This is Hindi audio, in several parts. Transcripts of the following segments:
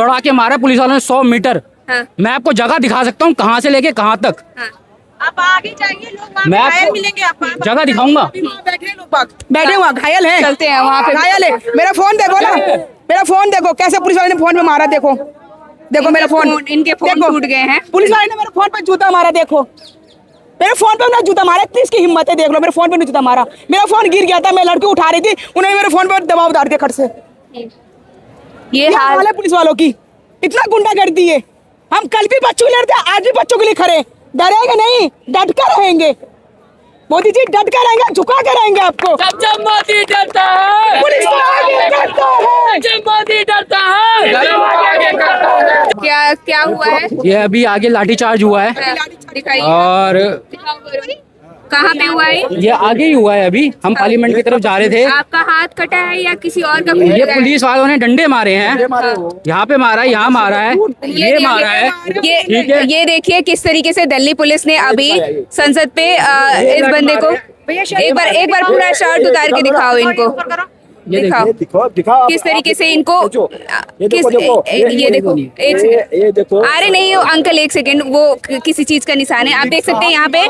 दौड़ा के मारा पुलिस वालों ने 100 मीटर। हाँ। मैं आपको जगह दिखा सकता हूँ कहाँ से लेके कहाँ तक। हाँ। आप आगे जाइए, लोग वहाँ पे मैं घायल आपको मिलेंगे आपको। जगह दिखाऊंगा। बैठे हैं लोग बाग, बैठे वहाँ घायल हैं। चलते हैं वहाँ पे। घायल है। मेरा फोन देखो ना, मेरा फोन देखो कैसे पुलिस वाले ने फोन में मारा। देखो देखो मेरा फोन, इनके फोन देखो। टूट गए हैं। पुलिस वाले ने मेरे फोन पे जूता मारा। देखो मेरे फोन पे ना जूता मारा, इतनी इसकी हिम्मत है। देख लो मेरे फोन पे जूता मारा। मेरा फोन गिर गया था, मैं लड़की उठा रही थी, उन्होंने मेरे फोन पे दबाव डाल दिया खट से। ये क्या हाल हाल है पुलिस वालों की, इतना गुंडागर्दी है। हम कल भी बच्चों के लिए लड़ते, आज भी बच्चों के लिए खड़े। डरेंगे नहीं, डट कर रहेंगे। मोदी जी डट कर रहेंगे, झुका कर रहेंगे आपको। जब मोदी डरता है, पुलिस तो आगे डरता है। जब मोदी डरता है। क्या क्या हुआ है? ये अभी आगे लाठीचार्ज हुआ है दिखाइए। और कहाँ पे हुआ है? ये आगे ही हुआ है। अभी हम पार्लियामेंट की तरफ जा रहे थे, आपका हाथ कटा है या किसी और का? ये पुलिस वालों ने डंडे मारे हैं। यहाँ पे मारा है, यहाँ मारा है, ये मारा है। ठीक है। ये देखिए किस तरीके से दिल्ली पुलिस ने अभी संसद पे इस बंदे को एक बार पूरा शर्ट उतार के दिखाओ इनको। ये दिखाओ दिखाओ किस तरीके से इनको ये देखो, देखो। ये देखो एक सेकंड। ये देखो। अरे नहीं अंकल एक सेकंड, वो किसी चीज का निशान है। आप देख सकते हैं यहाँ पे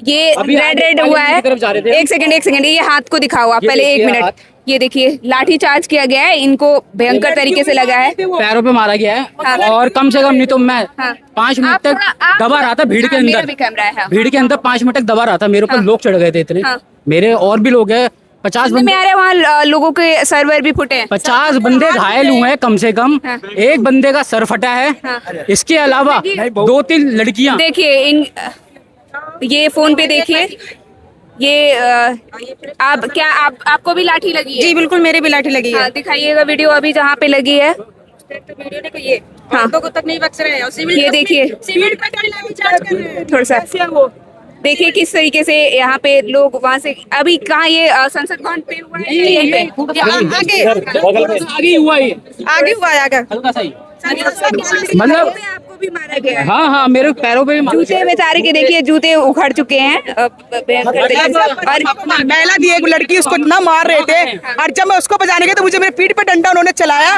ये अभी रेड आगे रेड हुआ है। की तरफ जा रहे थे। एक सेकंड ये हाथ को दिखाओ आप ये पहले। एक देखिए मिनट, हाथ। ये देखिए लाठी चार्ज किया गया है, इनको भयंकर तरीके से लगा है। पैरों पे मारा गया है। हाँ। और कम से कम नहीं तो मैं हाँ। 5 मिनट आप तक थोड़ा- दबा रहा था भीड़ के हाँ, मेरा अंदर। भी कैमरा है। हाँ। भीड़ के अंदर 5 मिनट तक दबा रहा था। मेरे ऊपर हाँ। लोग चढ़ गए थे इतने। हाँ। मेरे और भी लोग हैं, 50 में बंदे, आ रहे वहाँ लोगों के सर्वर भी फुटे हैं। 50 बंदे घायल हुए हैं कम से कम। हाँ। एक बंदे का सर फटा है। हाँ। इसके अलावा 2-3 लड़कियां। देखिए इन ये फोन पे देखिए ये आप क्या आपको भी लाठी लगी है? जी बिल्कुल, मेरे भी लाठी लगी है। हाँ, दिखाइएगा वीडियो अभी जहाँ पे लगी है। वीडियो देखो, ये हाँ। औरतों को तक नहीं बख्श रहे हैं। और सिविल ये देखिए। सिविल पे गाड़ी लाठी चार्ज कर रहे हैं। थोड़ा सा कैसे है वो? देखिए किस तरीके से यहाँ पे लोग वहाँ से अभी कहाँ ये संसद भवन पे हुआ है या यहीं पे? आगे आगे ही हुआ ये, आगे हुआ है, आगे हल्का सा ही। मतलब मतलब आपको भी मारा गया है। हाँ हाँ, मेरे पैरों पे भी मारा। जूते बेचारे के देखिए जूते उखड़ चुके हैं भयंकर तरीके से। और महिला थी एक लड़की, उसको इतना मार रहे थे। और जब मैं उसको बचाने गई तो मुझे मेरे पीठ पे डंडा उन्होंने चलाया।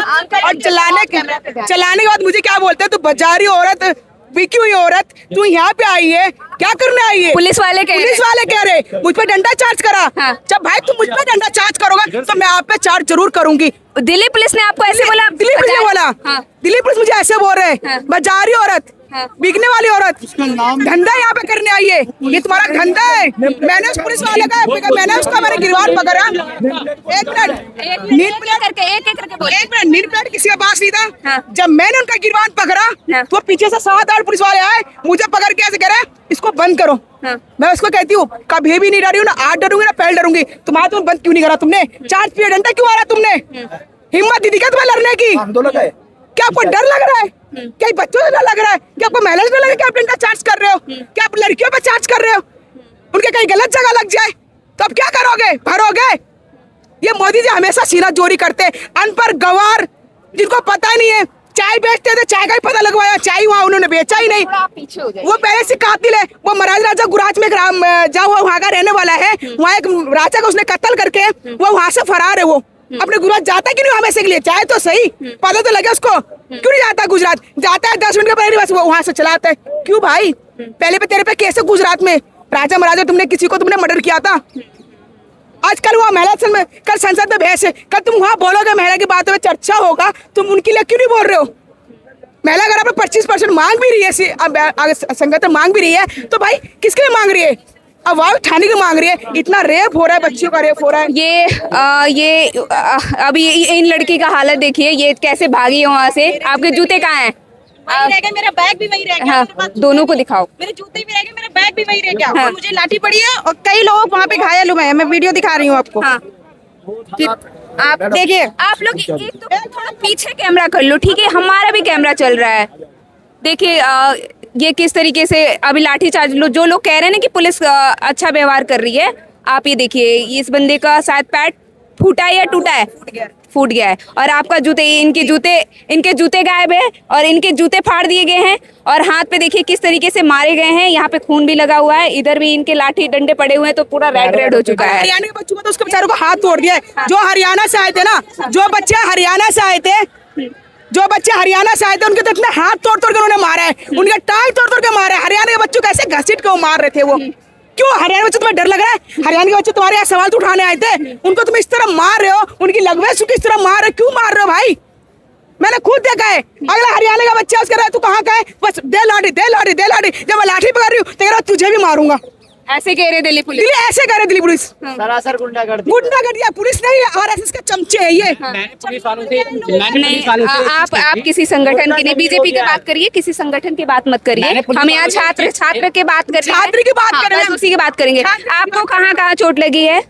और चलाने के बाद मुझे क्या बोलते हैं, तू बाजारी औरत, बिकी हुई औरत, तू यहाँ पे आई है, क्या करने आई है? पुलिस वाले कह रहे मुझ पे डंडा चार्ज करा। हाँ। जब भाई तुम मुझ पे डंडा चार्ज करोगे तो मैं आप पे चार्ज जरूर करूंगी। दिल्ली पुलिस ने आपको ऐसे बोला? दिल्ली पुलिस ने बोला। हाँ। दिल्ली पुलिस मुझे ऐसे बोल रहे हाँ। हैं, बाजारी औरत, हाँ। बिकने वाली औरत, धंधा यहाँ पे करने आई है, ये तुम्हारा धंधा है। मैंने उस पुलिस वाले का, मैंने उसका मेरे गिरवान पकड़ा। एक मिनट नील प्लेट किसी के पास नहीं था। हाँ। जब मैंने उनका गिरवान पकड़ा हाँ। तो पीछे से 7-8 पुलिस वाले आए, मुझे पकड़ के ऐसे करे इसको बंद करो। हाँ। मैं उसको कहती हूँ कभी भी नहीं डरी हूँ, ना आज डरूंगी ना पहले डरूंगी। तुम्हारा तुम बंद क्यों नहीं करा? तुमने चार्ज पिए डंडा क्यों मारा? तुमने हिम्मत दी थी क्या तुम्हें लड़ने की? क्या आपको डर लग रहा है? क्या बच्चों से डर लग रहा है? क्या आपको महिला से डर लग रहा है? क्या आप डंडा चार्ज कर रहे हो? क्या आप लड़कियों पे चार्ज कर रहे हो? उनके कहीं गलत जगह लग जाए तो अब क्या करोगे? भरोगे? ये मोदी जी हमेशा सीना चोरी करते हैं। अनपढ़ गवार जिनको पता नहीं है, चाय बेचते थे, चाय का ही पता लगवाया, चाय वहाँ उन्होंने बेचा ही नहीं। पीछे हो जाए। वो पहले से कातिल है। वो महाराज राजा गुराज में जहाँ वो वहाँ का रहने वाला है, वहाँ एक राजा को उसने कत्ल करके वो वहाँ से फरार है। वो अपने गुजरात जाता क्यों नहीं? हमेशा के लिए चाहे तो सही, पता तो लगे उसको। क्यों नहीं जाता गुजरात? जाता है 10 मिनट के पहले, बस वो वहाँ से चलाता है। क्यों भाई? पहले पे तेरे पे कैसे गुजरात में राजा महाराजा तुमने किसी को तुमने मर्डर किया था? आजकल वो महिला में कल संसद में बहस है, कल तुम वहाँ बोलोगे महिला की बातों में चर्चा होगा, तुम उनके लिए क्यों नहीं बोल रहे हो? महिला अगर आप 25% मांग भी रही है, संगठन मांग भी रही है, तो भाई किसके लिए मांग रही है? आवाज उठाने की मांग रही है। इतना रेप हो रहा है, बच्चियों का रेप हो रहा है। अभी इन लड़की का हालत देखिए, ये कैसे भागी है वहाँ से। आपके जूते कहाँ हैं? वहीं रह गए, मेरा बैग भी वहीं रह गया। हाँ, मेरे पास दोनों को दिखाओ। मेरे जूते भी रह गए, मेरा बैग भी वहीं रह गया। हाँ। और मुझे लाठी पड़ी है और कई लोग वहाँ पे घायल हुए हैं। मैं वीडियो दिखा रही हूँ आपको। हाँ। आप देखिए, आप लोग एक तो थोड़ा पीछे कैमरा कर लो, ठीक है? हमारा भी कैमरा चल रहा है। देखिए ये किस तरीके से अभी लाठीचार्ज जो लोग कह रहे हैं ना कि पुलिस अच्छा व्यवहार कर रही है, आप ये देखिए इस बंदे का शायद पैर फूटा है या टूटा है, फूट गया है। और आपका इनके जूते गायब है और इनके जूते फाड़ दिए गए हैं। और हाथ पे देखिए किस तरीके से मारे गए हैं, यहाँ पे खून भी लगा हुआ है। इधर भी इनके लाठी डंडे पड़े हुए हैं, तो पूरा रेड हो चुका है। हरियाणा के बच्चों को तो उसके बेचारों को हाथ तोड़ दिया है। जो हरियाणा से आए थे ना, जो बच्चे हरियाणा से आए थे, जो बच्चे हरियाणा से आए थे उनके तो इतने हाथ तोड़ तोड़ के उन्होंने मारा है, उनके टांग तोड़ तोड़ के मारा है। हरियाणा के बच्चों को ऐसे घसीट के वो मार रहे थे वो। क्यों हरियाणा के बच्चे तुम्हें डर लग रहा है? हरियाणा के बच्चे तुम्हारे यहाँ सवाल तो उठाने आए थे, उनको तुम इस तरह मार रहे हो, उनकी लगवेज को इस तरह मार रहे हो, क्यों मार रहे हो भाई? मैंने खुद देखा है। अगला हरियाणा का बच्चा उसके रहा तू कहाँ का है, बस दे लाठी दे लाठी दे लाठी, जब मैं लाठी पकड़ रही हूँ तो कह रहा तुझे भी मारूंगा। ऐसे कह रहे दिल्ली पुलिस, दिल्ली ऐसे करे दिल्ली पुलिस, सरासर गुंडागर्दी। गुंडागर्दी है पुलिस नहीं, आरएसएस के चमचे है ये। मैंने पुलिस वालों से नहीं, आप किसी संगठन की नहीं, बीजेपी की बात करिए, किसी संगठन की बात मत करिए। हम यहाँ छात्र की बात कर रहे हैं, छात्र की बात कर रहे हैं, बस उसी की बात करेंगे। आपको कहाँ कहाँ चोट लगी है?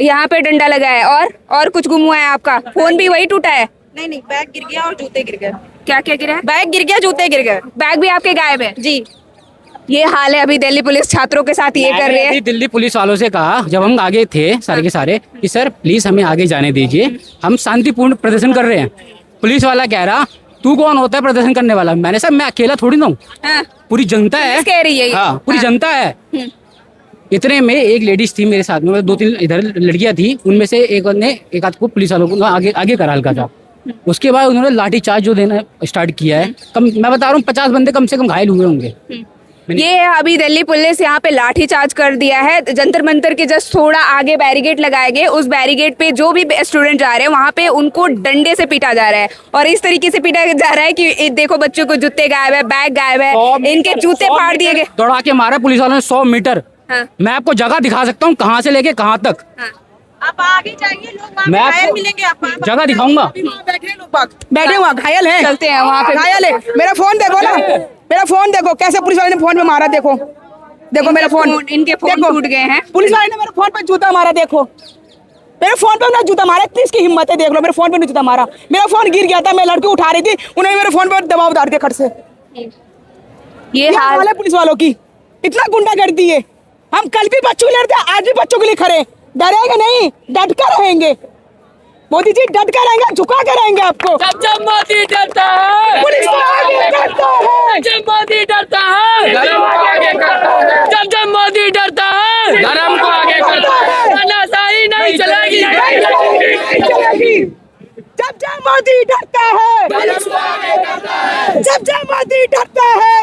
यहाँ पे डंडा लगा है, और कुछ गुम हुआ है आपका? फोन भी वही टूटा है? नहीं, बैग गिर गया और जूते गिर गए। क्या क्या गिरा है? बैग गिर गया, जूते गिर गए। बैग भी आपके गायब है जी। ये हाल है अभी दिल्ली पुलिस छात्रों के साथ ये कर रही है। अभी दिल्ली पुलिस वालों से कहा जब हम आगे थे सारे के सारे कि सर प्लीज हमें आगे जाने दीजिए, हम शांतिपूर्ण प्रदर्शन कर रहे हैं। पुलिस वाला कह रहा तू कौन होता है प्रदर्शन करने वाला? मैंने सर मैं अकेला थोड़ी ना हूँ, हाँ, पूरी जनता है। पुलिस कह रही है ये। हाँ पूरी हाँ। जनता है। इतने में एक लेडीज थी मेरे साथ में, 2-3 इधर लड़कियां थी, उनमें से एक आध को पुलिस वालों को आगे आगे करा हल्का था। उसके बाद उन्होंने लाठी चार्ज जो देना स्टार्ट किया है, मैं बता रहा हूँ 50 बंदे कम से कम घायल हुए होंगे। ये अभी दिल्ली पुलिस यहाँ पे लाठी चार्ज कर दिया है। जंतर मंतर के जस्ट थोड़ा आगे बैरिकेड लगाए गए, उस बैरिकेड पे जो भी स्टूडेंट जा रहे हैं वहाँ पे उनको डंडे से पीटा जा रहा है, और इस तरीके से पीटा जा रहा है कि देखो बच्चों को जूते गायब है, बैग गायब है, इनके जूते फाड़ दिए गए। दौड़ा के मारा पुलिस वालों ने 100 मीटर। हाँ। मैं आपको जगह दिखा सकता हूँ कहाँ से लेके कहाँ तक। हाँ। आप आगे जाइए, लोग वहाँ मैं पे घायल आपको मिलेंगे आपको। जगह दिखाऊंगा। बैठे लोग बाग, बैठे वहाँ घायल है, चलते हैं वहाँ पे। घायल है। मेरा फोन देखो ना, मेरा फोन देखो कैसे पुलिस वाले ने फोन पे मारा, देखो देखो मेरा फोन, इनके फोन देखो, टूट गए हैं। पुलिस वाले ने मेरे फोन पे जूता मारा, देखो मेरे फोन पे ना जूता मारा, इतनी इसकी हिम्मत है, देख लो मेरे फोन पे नहीं जूता मारा। मेरा फोन गिर गया था, मैं लड़की उठा रही थी, उन्होंने मेरे फोन पे दबाव डाल दिया खट से। ये हाल हाल है पुलिस वालों की, इतना गुंडागर्दी है। हम कल भी बच्चों के लिए लड़ते, आज भी बच्चों के लिए खड़े, डरेंगे नहीं, डट कर रहेंगे। मोदी जी डट कर रहेंगे, झुका कर रहेंगे आपको। जब मोदी डरता है पुलिस तो आगे करता है, जब मोदी डरता है जब मोदी डरता है धर्म को आगे करता है, तानाशाही नहीं चलेगी। जब मोदी डरता है, जब मोदी डरता है,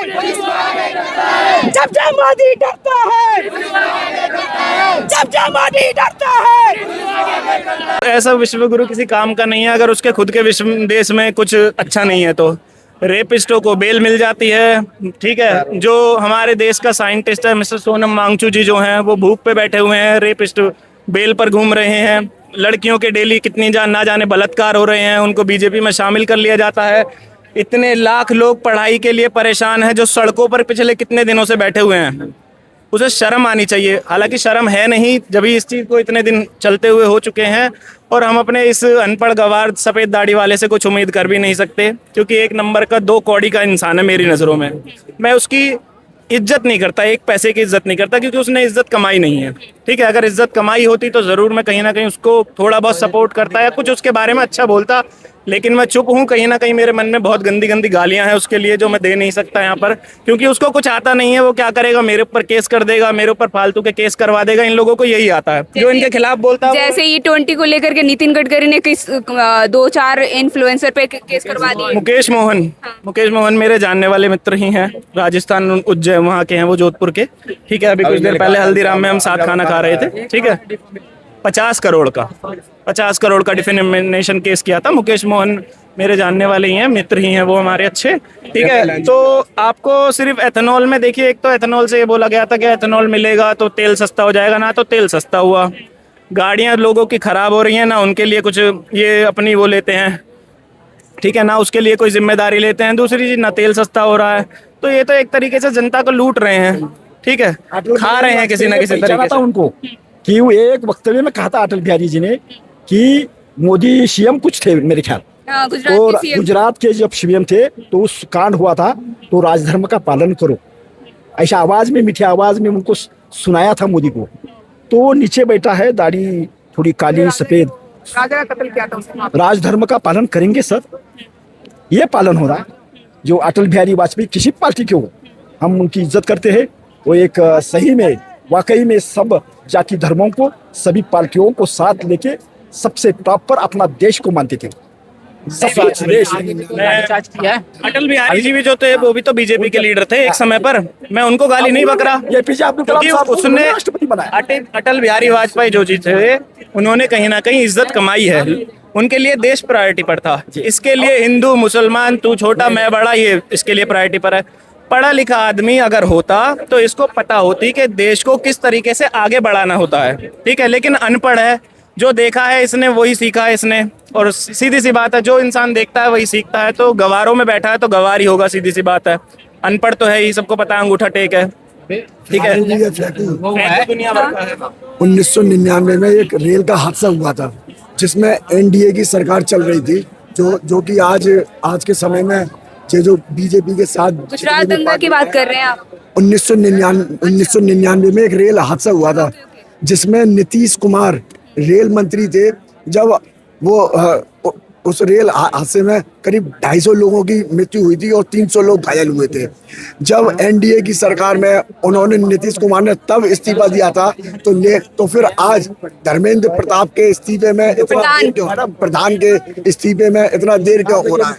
जब मोदी डरता है, जब मोदी डरता है। ऐसा विश्व गुरु किसी काम का नहीं है अगर उसके खुद के विश्व देश में कुछ अच्छा नहीं है। तो रेपिस्टों को बेल मिल जाती है, ठीक है। जो हमारे देश का साइंटिस्ट है मिस्टर सोनम वांगचुक जी जो हैं वो भूख पे बैठे हुए हैं, रेपिस्ट बेल पर घूम रहे हैं। लड़कियों के डेली कितनी ना जाने बलात्कार हो रहे हैं, उनको बीजेपी में शामिल कर लिया जाता है। इतने लाख लोग पढ़ाई के लिए परेशान हैं जो सड़कों पर पिछले कितने दिनों से बैठे हुए हैं। उसे शर्म आनी चाहिए, हालांकि शर्म है नहीं जब इस चीज़ को इतने दिन चलते हुए हो चुके हैं। और हम अपने इस अनपढ़ गवार सफ़ेद दाढ़ी वाले से कुछ उम्मीद कर भी नहीं सकते, क्योंकि एक नंबर का 2 कौड़ी का इंसान है मेरी नज़रों में। मैं उसकी इज्जत नहीं करता, एक पैसे की इज्जत नहीं करता, क्योंकि उसने इज्जत कमाई नहीं है, ठीक है। अगर इज्जत कमाई होती तो ज़रूर मैं कहीं ना कहीं उसको थोड़ा बहुत सपोर्ट करता या कुछ उसके बारे में अच्छा बोलता, लेकिन मैं चुप हूँ। कहीं ना कहीं मेरे मन में बहुत गंदी गंदी गालियाँ हैं उसके लिए जो मैं दे नहीं सकता यहाँ पर, क्योंकि उसको कुछ आता नहीं है। वो क्या करेगा, मेरे ऊपर केस कर देगा, मेरे ऊपर फालतू के केस करवा देगा। इन लोगों को यही आता है जो इनके खिलाफ बोलता है। जैसे E20 को लेकर के नितिन गडकरी ने 2-4 इन्फ्लुएंसर पे केस करवा दिए। मुकेश मोहन मेरे जानने वाले मित्र ही हैं, राजस्थान उज्जैन वहाँ के हैं वो, जोधपुर के, ठीक है। अभी कुछ देर पहले हल्दीराम में हम साथ खाना खा रहे थे, ठीक है। 50 करोड़ का डिफेमेशन केस किया था। मुकेश मोहन मेरे जानने वाले ही हैं, मित्र ही हैं वो हमारे अच्छे, ठीक है। तो आपको सिर्फ एथेनॉल में देखिए, एक तो एथेनॉल से ये बोला गया था कि एथेनॉल मिलेगा तो तेल सस्ता हो जाएगा, ना तो तेल सस्ता हुआ। गाड़ियाँ लोगों की खराब हो रही हैं, ना उनके लिए कुछ ये अपनी वो लेते हैं, ठीक है, ना उसके लिए कोई जिम्मेदारी लेते हैं। दूसरी चीज, ना तेल सस्ता हो रहा है। तो ये तो एक तरीके से जनता को लूट रहे हैं, ठीक है, खा रहे हैं किसी ना किसी तरीके से। उनको कि वो एक वक्तव्य में कहा था अटल बिहारी जी ने कि मोदी सीएम कुछ थे मेरे ख्याल, तो गुजरात के जब सीएम थे तो उस कांड हुआ था तो राजधर्म का पालन करो, ऐसा आवाज में, मीठी आवाज में उनको सुनाया था मोदी को। तो नीचे बैठा है, दाढ़ी थोड़ी काली सफेद, राजा का कत्ल किया था उसने। राजधर्म का पालन करेंगे सर, ये पालन हो रहा है। जो अटल बिहारी वाजपेयी किसी पार्टी के हो, हम उनकी इज्जत करते हैं। वो एक सही में वाकई में सब जाति धर्मों को, सभी पार्टियों को साथ लेके सबसे टॉप पर अपना देश को मानते थे। लाठीचार्ज किया है। अटल बिहारी जी भी जो थे वो भी तो बीजेपी के लीडर थे एक समय पर। मैं उनको गाली नहीं बक रहा, ये पीछे अब्दुल कलाम क्योंकि साहब को उसने राष्ट्रपति बनाया। अटल बिहारी वाजपेयी जो जी थे उन्होंने कहीं ना कहीं इज्जत कमाई है। उनके लिए देश प्रायोरिटी पर था। इसके लिए हिंदू मुसलमान तू छोटा मैं बड़ा ये इसके लिए प्रायोरिटी पर है। पढ़ा लिखा आदमी अगर होता तो इसको पता होती कि देश को किस तरीके से आगे बढ़ाना होता है, ठीक है। लेकिन अनपढ़ है, जो देखा है इसने वही सीखा है इसने। और सीधी सी बात है, जो इंसान देखता है वही सीखता है। तो गवारों में बैठा है तो गवार ही होगा, सीधी सी बात है। अनपढ़ तो है ही, सबको पता है, अंगूठा टेक है, ठीक है। वो है दुनिया भर का है। 1999 में एक रेल का हादसा हुआ था जिसमें एनडीए की सरकार चल रही थी, जो कि आज के समय में ये जो बीजेपी के साथ गुजरात दंगा की बात कर रहे हैं आप? 1999 में एक रेल हादसा हुआ था जिसमें नीतीश कुमार रेल मंत्री थे। जब वो उस रेल हादसे में करीब 250 लोगों की मृत्यु हुई थी और 300 लोग घायल हुए थे। जब एनडीए की सरकार में उन्होंने नीतीश कुमार ने तब इस्तीफा दिया था तो फिर आज धर्मेंद्र प्रताप के इस्तीफे में इतना देर क्यों, प्रधान के इस्तीफे में इतना देर क्यों हो रहा है?